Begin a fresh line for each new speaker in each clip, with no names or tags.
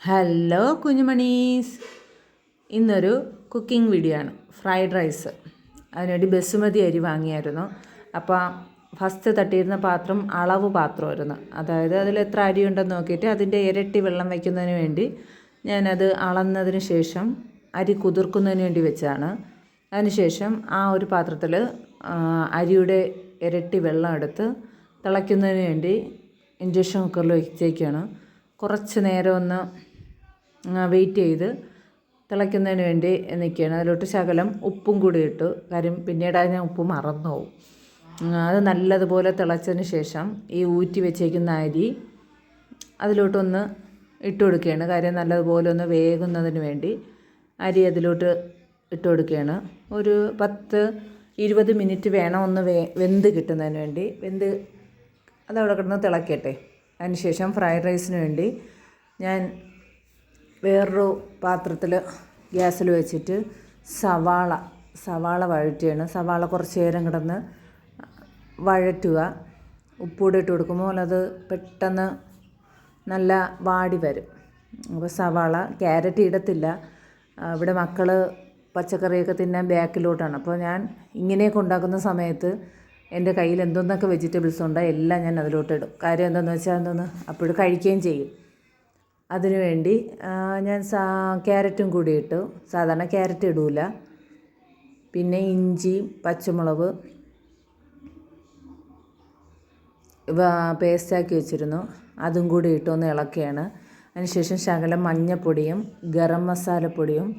Hello കുഞ്ഞുമണീസ്, ഇന്നൊരു cooking video ആണ്. Fried rice. അതിനുവേണ്ടി ബസുമതി അരി വാങ്ങിയായിരുന്നു. അപ്പോൾ ഫസ്റ്റ് തട്ടിയിരുന്ന പാത്രം അളവ് പാത്രമായിരുന്നു. അതായത് അതിൽ എത്ര അരി ഉണ്ടെന്ന് നോക്കിയിട്ട് അതിൻ്റെ ഇരട്ടി വെള്ളം വയ്ക്കുന്നതിന് വേണ്ടി ഞാനത് അളന്നതിന് ശേഷം അരി കുതിർക്കുന്നതിന് വേണ്ടി വെച്ചതാണ്. അതിനുശേഷം ആ ഒരു പാത്രത്തിൽ അരിയുടെ ഇരട്ടി വെള്ളം എടുത്ത് തിളയ്ക്കുന്നതിന് വേണ്ടി ഇൻഡക്ഷൻ കുക്കറിൽ വെച്ചേക്കാണ്. കുറച്ച് നേരം ഒന്ന് വെയിറ്റ് ചെയ്ത് തിളയ്ക്കുന്നതിന് വേണ്ടി നിൽക്കുകയാണ്. അതിലോട്ട് ശകലം ഉപ്പും കൂടി ഇട്ടു. കാര്യം പിന്നീട് ഞാൻ ഉപ്പ് മറന്നു പോകും. അത് നല്ലതുപോലെ തിളച്ചതിന് ശേഷം ഈ ഊറ്റി വെച്ചേക്കുന്ന അരി അതിലോട്ടൊന്ന് ഇട്ട് കൊടുക്കുകയാണ്. കാര്യം നല്ലതുപോലെ ഒന്ന് വേകുന്നതിന് വേണ്ടി അരി അതിലോട്ട് ഇട്ട് കൊടുക്കുകയാണ്. ഒരു 10-20 മിനിറ്റ് വേണം ഒന്ന് വെന്ത് കിട്ടുന്നതിന് വേണ്ടി. അതവിടെ കിടന്ന് തിളക്കട്ടെ. അതിനുശേഷം ഫ്രൈഡ് റൈസിന് വേണ്ടി ഞാൻ വേറൊരു പാത്രത്തിൽ ഗ്യാസിൽ വെച്ചിട്ട് സവാള വഴറ്റുകയാണ്. സവാള കുറച്ച് നേരം കിടന്ന് വഴറ്റുക. ഉപ്പൂടെ ഇട്ട് കൊടുക്കുമ്പോൾ അത് പെട്ടെന്ന് നല്ല വാടി വരും. അപ്പോൾ സവാള, ക്യാരറ്റ് ഇടത്തില്ല. ഇവിടെ മക്കൾ പച്ചക്കറിയൊക്കെ തിന്നാൻ ബാക്കിലോട്ടാണ്. അപ്പോൾ ഞാൻ ഇങ്ങനെയൊക്കെ ഉണ്ടാക്കുന്ന സമയത്ത് എൻ്റെ കയ്യിൽ എന്തൊന്നൊക്കെ വെജിറ്റബിൾസ് ഉണ്ടോ എല്ലാം ഞാൻ അതിലോട്ട് ഇടും. കാര്യം എന്താണെന്ന് വെച്ചാൽ അപ്പോഴും കഴിക്കുകയും ചെയ്യും. അതിനുവേണ്ടി ഞാൻ ക്യാരറ്റും കൂടി ഇട്ടു. സാധാരണ ക്യാരറ്റ് ഇടില്ല. പിന്നെ ഇഞ്ചി, പച്ചമുളക് പേസ്റ്റാക്കി വെച്ചിരുന്നു, അതും കൂടി ഇട്ടൊന്ന് ഇളക്കുകയാണ്. അതിനുശേഷം ശകലം മഞ്ഞൾപ്പൊടിയും ഗരം മസാലപ്പൊടിയും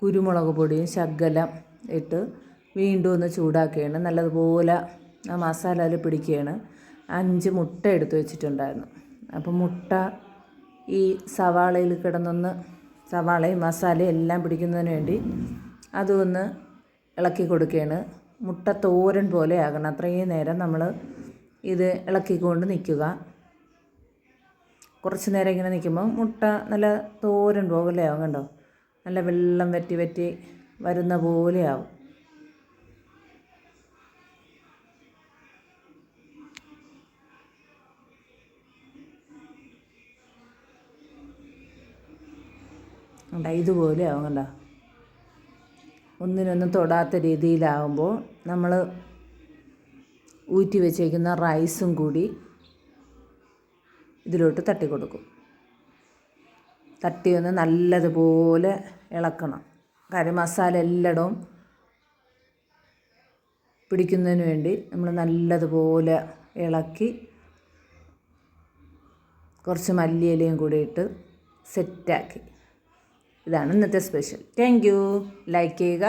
കുരുമുളക് പൊടിയും ശകലം ഇട്ട് വീണ്ടും ഒന്ന് ചൂടാക്കുകയാണ്. നല്ലതുപോലെ ആ മസാല അതിൽ പിടിക്കുകയാണ്. 5 മുട്ട എടുത്ത് വെച്ചിട്ടുണ്ടായിരുന്നു. അപ്പോൾ മുട്ട ഈ സവാളയിൽ കിടന്നൊന്ന് സവാളയും മസാലയും എല്ലാം പിടിക്കുന്നതിന് വേണ്ടി അതൊന്ന് ഇളക്കി കൊടുക്കുകയാണ്. മുട്ട തോരൻ പോലെ ആകണം. അത്രയും നേരം നമ്മൾ ഇത് ഇളക്കിക്കൊണ്ട് നിൽക്കുക. കുറച്ച് നേരം ഇങ്ങനെ നിൽക്കുമ്പോൾ മുട്ട നല്ല തോരൻ പോലെ ആവും. കണ്ടോ, നല്ല വെള്ളം വറ്റി വരുന്ന പോലെയാവും. ഇതുപോലെ ആവും. കണ്ടോ, ഒന്നിനൊന്നും തൊടാത്ത രീതിയിലാകുമ്പോൾ നമ്മൾ ഊറ്റി വെച്ചേക്കുന്ന റൈസും കൂടി ഇതിലോട്ട് തട്ടി കൊടുക്കും. തട്ടി ഒന്ന് നല്ലതുപോലെ ഇളക്കണം. കാര്യം മസാല എല്ലായിടവും പിടിക്കുന്നതിന് വേണ്ടി നമ്മൾ നല്ലതുപോലെ ഇളക്കി കുറച്ച് മല്ലിയിലയും കൂടി ഇട്ട് സെറ്റാക്കി. ഇതാണ് ഇന്നത്തെ സ്പെഷ്യൽ. Thank you. ലൈക്ക് ചെയ്യുക.